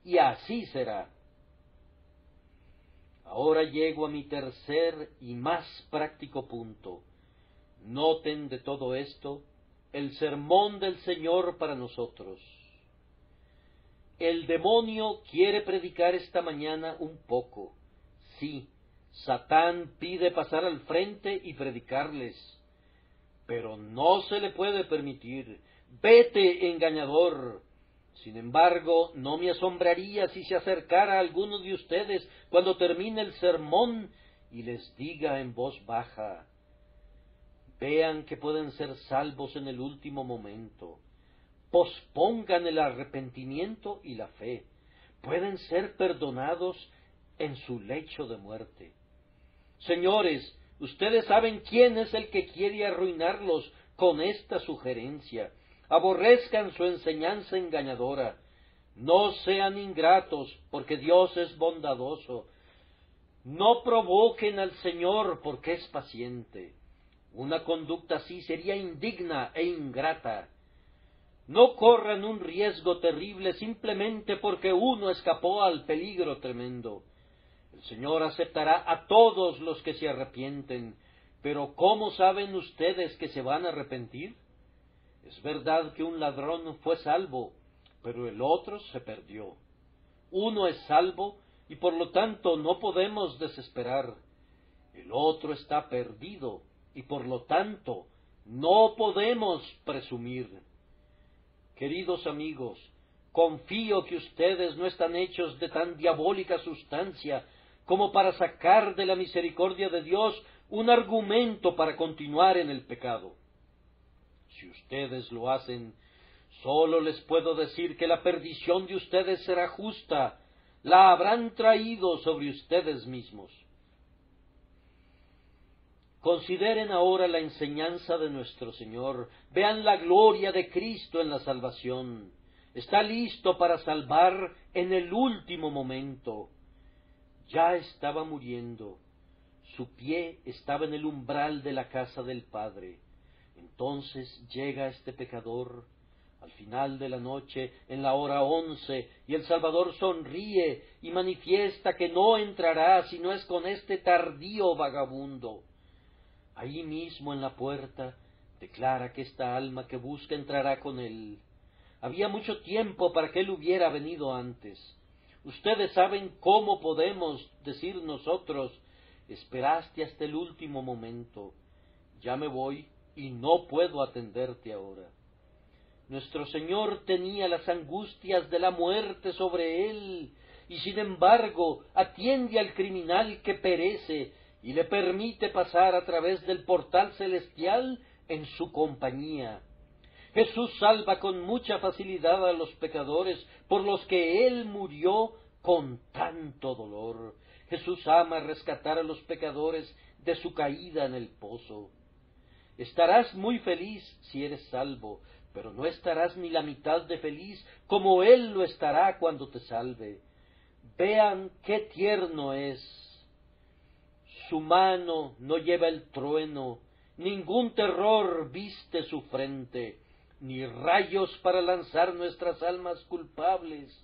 y así será. Ahora llego a mi tercer y más práctico punto. Noten de todo esto el sermón del Señor para nosotros. El demonio quiere predicar esta mañana un poco. Sí, Satán pide pasar al frente y predicarles, pero no se le puede permitir. Vete, engañador. Sin embargo, no me asombraría si se acercara a alguno de ustedes cuando termine el sermón y les diga en voz baja, vean que pueden ser salvos en el último momento. Pospongan el arrepentimiento y la fe. Pueden ser perdonados en su lecho de muerte. Señores, ustedes saben quién es el que quiere arruinarlos con esta sugerencia. Aborrezcan su enseñanza engañadora. No sean ingratos, porque Dios es bondadoso. No provoquen al Señor, porque es paciente. Una conducta así sería indigna e ingrata. No corran un riesgo terrible simplemente porque uno escapó al peligro tremendo. El Señor aceptará a todos los que se arrepienten, pero ¿cómo saben ustedes que se van a arrepentir? Es verdad que un ladrón fue salvo, pero el otro se perdió. Uno es salvo y por lo tanto no podemos desesperar. El otro está perdido y por lo tanto no podemos presumir. Queridos amigos, confío que ustedes no están hechos de tan diabólica sustancia como para sacar de la misericordia de Dios un argumento para continuar en el pecado. Si ustedes lo hacen, solo les puedo decir que la perdición de ustedes será justa, la habrán traído sobre ustedes mismos. Consideren ahora la enseñanza de nuestro Señor, vean la gloria de Cristo en la salvación. Está listo para salvar en el último momento. Ya estaba muriendo, su pie estaba en el umbral de la casa del Padre. Entonces llega este pecador, al final de la noche, en la hora 11, y el Salvador sonríe y manifiesta que no entrará si no es con este tardío vagabundo. Ahí mismo en la puerta declara que esta alma que busca entrará con él. Había mucho tiempo para que él hubiera venido antes. Ustedes saben cómo podemos decir nosotros, esperaste hasta el último momento. Ya me voy y no puedo atenderte ahora. Nuestro Señor tenía las angustias de la muerte sobre él, y sin embargo atiende al criminal que perece y le permite pasar a través del portal celestial en su compañía. Jesús salva con mucha facilidad a los pecadores por los que Él murió con tanto dolor. Jesús ama rescatar a los pecadores de su caída en el pozo. Estarás muy feliz si eres salvo, pero no estarás ni la mitad de feliz como Él lo estará cuando te salve. Vean qué tierno es. Su mano no lleva el trueno, ningún terror viste su frente, ni rayos para lanzar nuestras almas culpables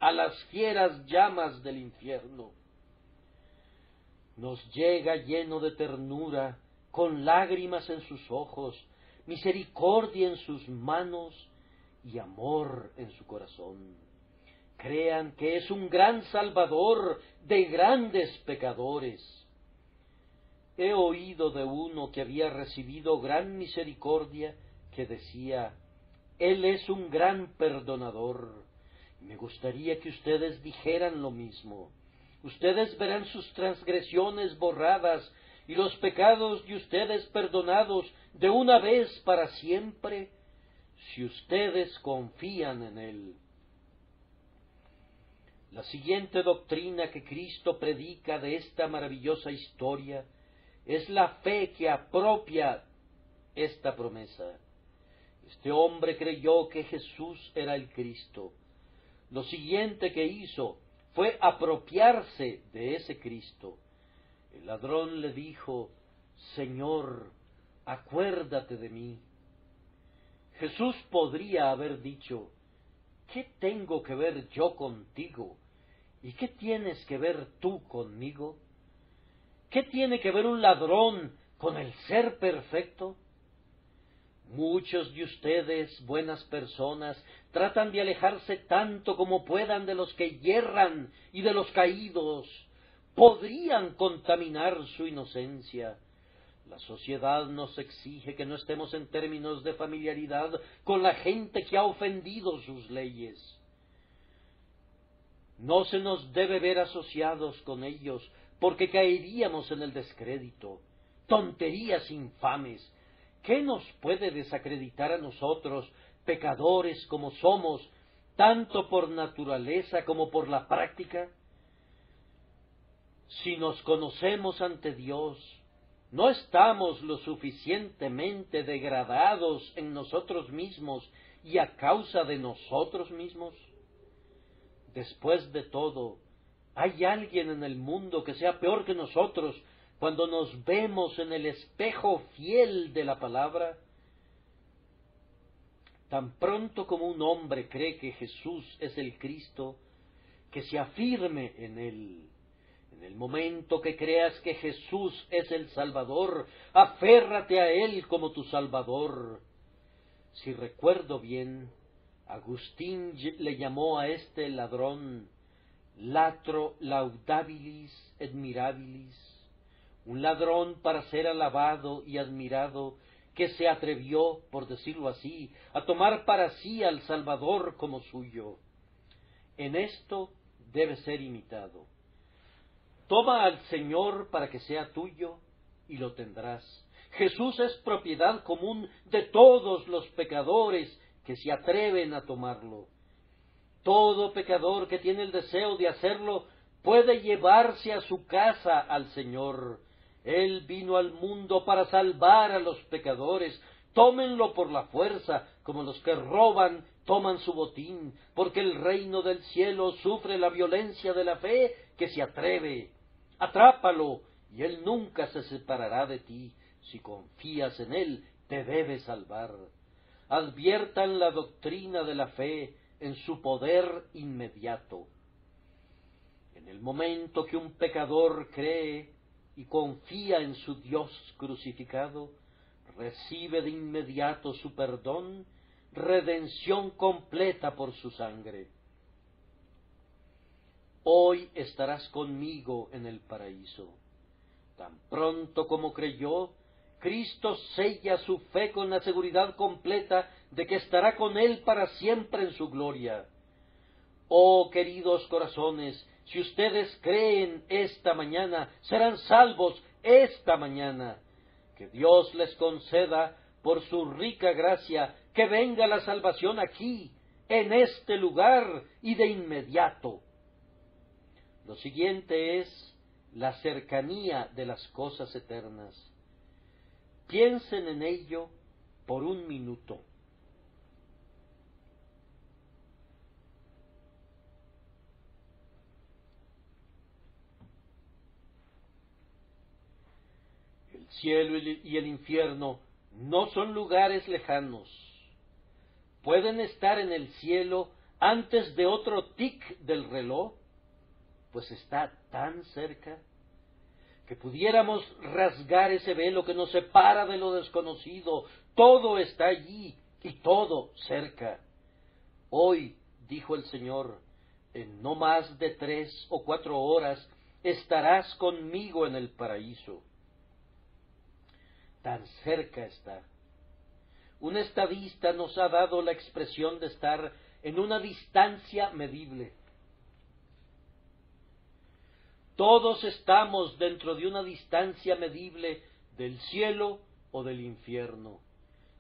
a las fieras llamas del infierno. Nos llega lleno de ternura, con lágrimas en sus ojos, misericordia en sus manos y amor en su corazón. Crean que es un gran salvador de grandes pecadores. He oído de uno que había recibido gran misericordia que decía, Él es un gran perdonador. Me gustaría que ustedes dijeran lo mismo. Ustedes verán sus transgresiones borradas y los pecados de ustedes perdonados de una vez para siempre, si ustedes confían en Él. La siguiente doctrina que Cristo predica de esta maravillosa historia es la fe que apropia esta promesa. Este hombre creyó que Jesús era el Cristo. Lo siguiente que hizo fue apropiarse de ese Cristo. El ladrón le dijo, Señor, acuérdate de mí. Jesús podría haber dicho, ¿qué tengo que ver yo contigo? ¿Y qué tienes que ver tú conmigo? ¿Qué tiene que ver un ladrón con el ser perfecto? Muchos de ustedes, buenas personas, tratan de alejarse tanto como puedan de los que yerran y de los caídos. Podrían contaminar su inocencia. La sociedad nos exige que no estemos en términos de familiaridad con la gente que ha ofendido sus leyes. No se nos debe ver asociados con ellos, porque caeríamos en el descrédito. Tonterías infames. ¿Qué nos puede desacreditar a nosotros, pecadores como somos, tanto por naturaleza como por la práctica? Si nos conocemos ante Dios, ¿no estamos lo suficientemente degradados en nosotros mismos y a causa de nosotros mismos? Después de todo, ¿hay alguien en el mundo que sea peor que nosotros cuando nos vemos en el espejo fiel de la palabra? Tan pronto como un hombre cree que Jesús es el Cristo, que se afirme en él. En el momento que creas que Jesús es el Salvador, aférrate a él como tu Salvador. Si recuerdo bien, Agustín le llamó a este ladrón latro laudabilis et mirabilis, un ladrón para ser alabado y admirado, que se atrevió, por decirlo así, a tomar para sí al Salvador como suyo. En esto debe ser imitado. Toma al Señor para que sea tuyo, y lo tendrás. Jesús es propiedad común de todos los pecadores que se atreven a tomarlo. Todo pecador que tiene el deseo de hacerlo puede llevarse a su casa al Señor. Él vino al mundo para salvar a los pecadores. Tómenlo por la fuerza, como los que roban toman su botín, porque el reino del cielo sufre la violencia de la fe que se atreve. Atrápalo, y él nunca se separará de ti. Si confías en él, te debe salvar. Adviertan la doctrina de la fe en su poder inmediato. En el momento que un pecador cree y confía en su Dios crucificado, recibe de inmediato su perdón, redención completa por su sangre. Hoy estarás conmigo en el paraíso. Tan pronto como creyó, Cristo sella su fe con la seguridad completa de que estará con él para siempre en su gloria. Oh, queridos corazones, si ustedes creen esta mañana, serán salvos esta mañana. Que Dios les conceda, por su rica gracia, que venga la salvación aquí, en este lugar y de inmediato. Lo siguiente es la cercanía de las cosas eternas. Piensen en ello por un minuto. El cielo y el infierno no son lugares lejanos. ¿Pueden estar en el cielo antes de otro tic del reloj? Pues está tan cerca que pudiéramos rasgar ese velo que nos separa de lo desconocido. Todo está allí y todo cerca. Hoy, dijo el Señor, en no más de 3 o 4 horas estarás conmigo en el paraíso. Tan cerca está. Un estadista nos ha dado la expresión de estar en una distancia medible. Todos estamos dentro de una distancia medible del cielo o del infierno.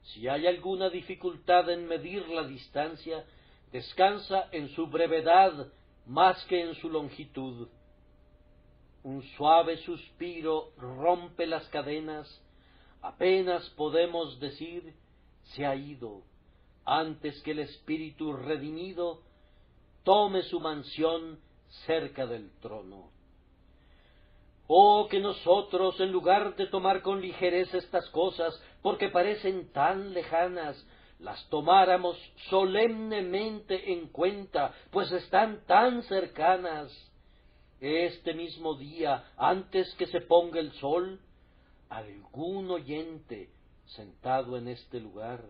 Si hay alguna dificultad en medir la distancia, descansa en su brevedad más que en su longitud. Un suave suspiro rompe las cadenas, apenas podemos decir, se ha ido, antes que el espíritu redimido tome su mansión cerca del trono. Oh, que nosotros, en lugar de tomar con ligereza estas cosas, porque parecen tan lejanas, las tomáramos solemnemente en cuenta, pues están tan cercanas. Este mismo día, antes que se ponga el sol, algún oyente, sentado en este lugar,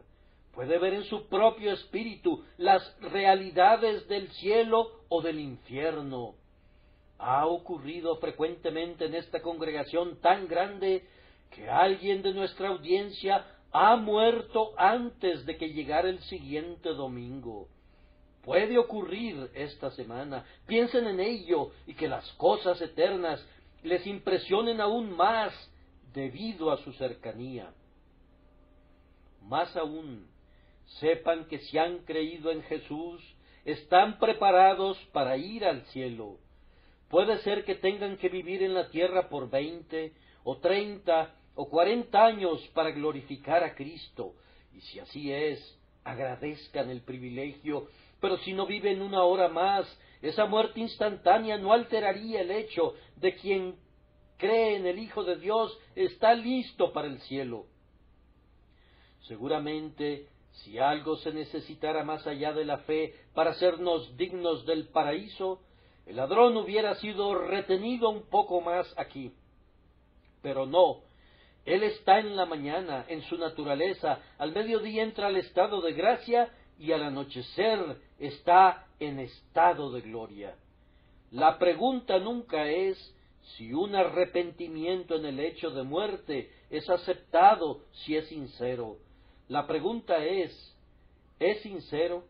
puede ver en su propio espíritu las realidades del cielo o del infierno. Ha ocurrido frecuentemente en esta congregación tan grande que alguien de nuestra audiencia ha muerto antes de que llegara el siguiente domingo. Puede ocurrir esta semana. Piensen en ello y que las cosas eternas les impresionen aún más debido a su cercanía. Más aún, sepan que si han creído en Jesús, están preparados para ir al cielo. Puede ser que tengan que vivir en la tierra por 20 o 30 o 40 años para glorificar a Cristo, y si así es, agradezcan el privilegio, pero si no viven una hora más, esa muerte instantánea no alteraría el hecho de quien cree en el Hijo de Dios está listo para el cielo. Seguramente, si algo se necesitara más allá de la fe para hacernos dignos del paraíso, el ladrón hubiera sido retenido un poco más aquí. Pero no, él está en la mañana, en su naturaleza, al mediodía entra al estado de gracia y al anochecer está en estado de gloria. La pregunta nunca es si un arrepentimiento en el hecho de muerte es aceptado si es sincero. La pregunta ¿es sincero?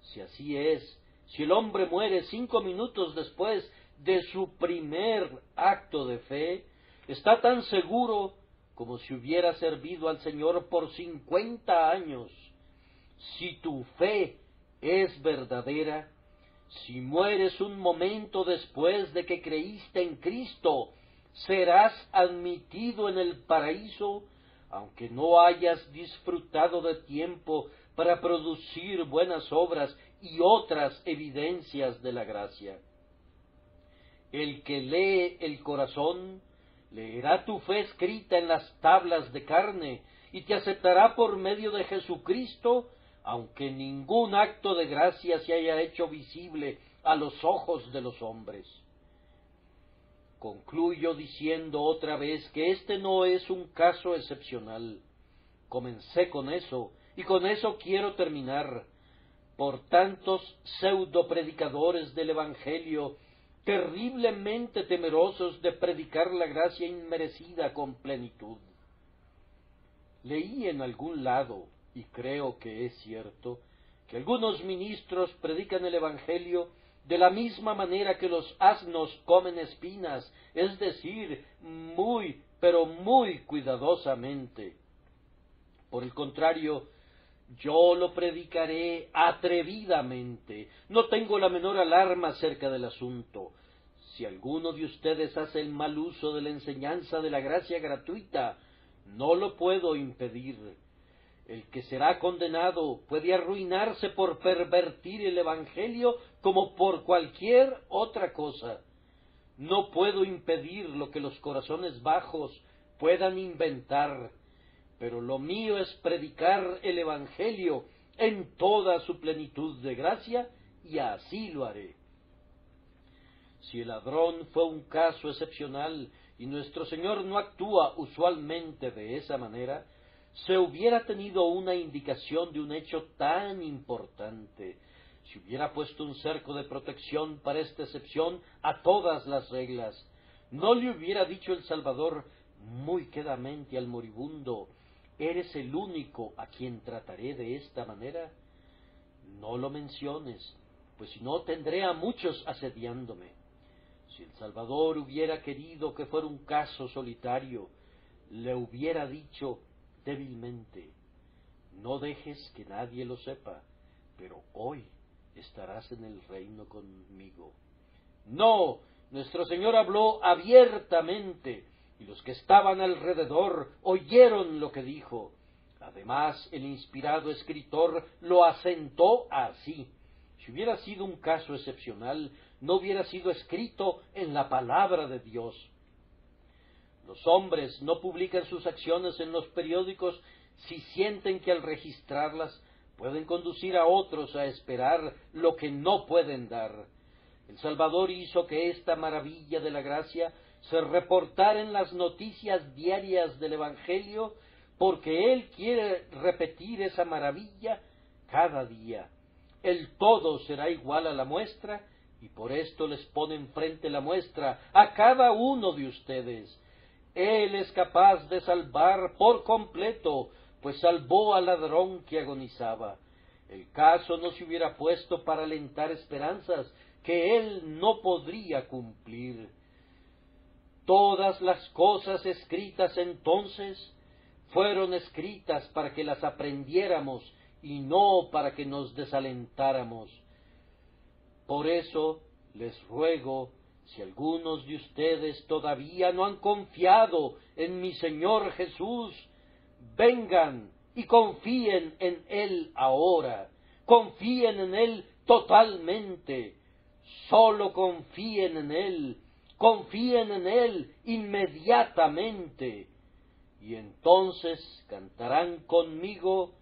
Si así es, si el hombre muere 5 minutos después de su primer acto de fe, está tan seguro como si hubiera servido al Señor por 50 años. Si tu fe es verdadera, si mueres un momento después de que creíste en Cristo, serás admitido en el paraíso, aunque no hayas disfrutado de tiempo para producir buenas obras y otras evidencias de la gracia. El que lee el corazón, leerá tu fe escrita en las tablas de carne, y te aceptará por medio de Jesucristo, aunque ningún acto de gracia se haya hecho visible a los ojos de los hombres. Concluyo diciendo otra vez que este no es un caso excepcional. Comencé con eso, y con eso quiero terminar. Por tantos pseudo-predicadores del Evangelio, terriblemente temerosos de predicar la gracia inmerecida con plenitud. Leí en algún lado, y creo que es cierto, que algunos ministros predican el Evangelio de la misma manera que los asnos comen espinas, es decir, pero muy cuidadosamente. Por el contrario, yo lo predicaré atrevidamente. No tengo la menor alarma acerca del asunto. Si alguno de ustedes hace el mal uso de la enseñanza de la gracia gratuita, no lo puedo impedir. El que será condenado puede arruinarse por pervertir el Evangelio como por cualquier otra cosa. No puedo impedir lo que los corazones bajos puedan inventar, pero lo mío es predicar el Evangelio en toda su plenitud de gracia, y así lo haré. Si el ladrón fue un caso excepcional y nuestro Señor no actúa usualmente de esa manera, se hubiera tenido una indicación de un hecho tan importante, si hubiera puesto un cerco de protección para esta excepción a todas las reglas, ¿no le hubiera dicho el Salvador muy quedamente al moribundo: ¿eres el único a quien trataré de esta manera? No lo menciones, pues si no tendré a muchos asediándome. Si el Salvador hubiera querido que fuera un caso solitario, le hubiera dicho débilmente: no dejes que nadie lo sepa, pero hoy estarás en el reino conmigo. No, nuestro Señor habló abiertamente, y los que estaban alrededor oyeron lo que dijo. Además, el inspirado escritor lo asentó así. Si hubiera sido un caso excepcional, no hubiera sido escrito en la palabra de Dios. Los hombres no publican sus acciones en los periódicos si sienten que al registrarlas pueden conducir a otros a esperar lo que no pueden dar. El Salvador hizo que esta maravilla de la gracia se reportara en las noticias diarias del Evangelio, porque Él quiere repetir esa maravilla cada día. El todo será igual a la muestra, y por esto les pone enfrente la muestra a cada uno de ustedes. Él es capaz de salvar por completo, pues salvó al ladrón que agonizaba. El caso no se hubiera puesto para alentar esperanzas que él no podría cumplir. Todas las cosas escritas entonces fueron escritas para que las aprendiéramos y no para que nos desalentáramos. Por eso les ruego, si algunos de ustedes todavía no han confiado en mi Señor Jesús, vengan y confíen en Él ahora, confíen en Él totalmente, solo confíen en Él inmediatamente, y entonces cantarán conmigo: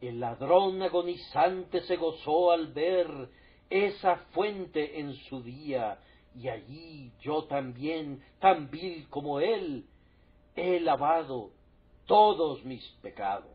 el ladrón agonizante se gozó al ver esa fuente en su día, y allí yo también, tan vil como él, he lavado todos mis pecados.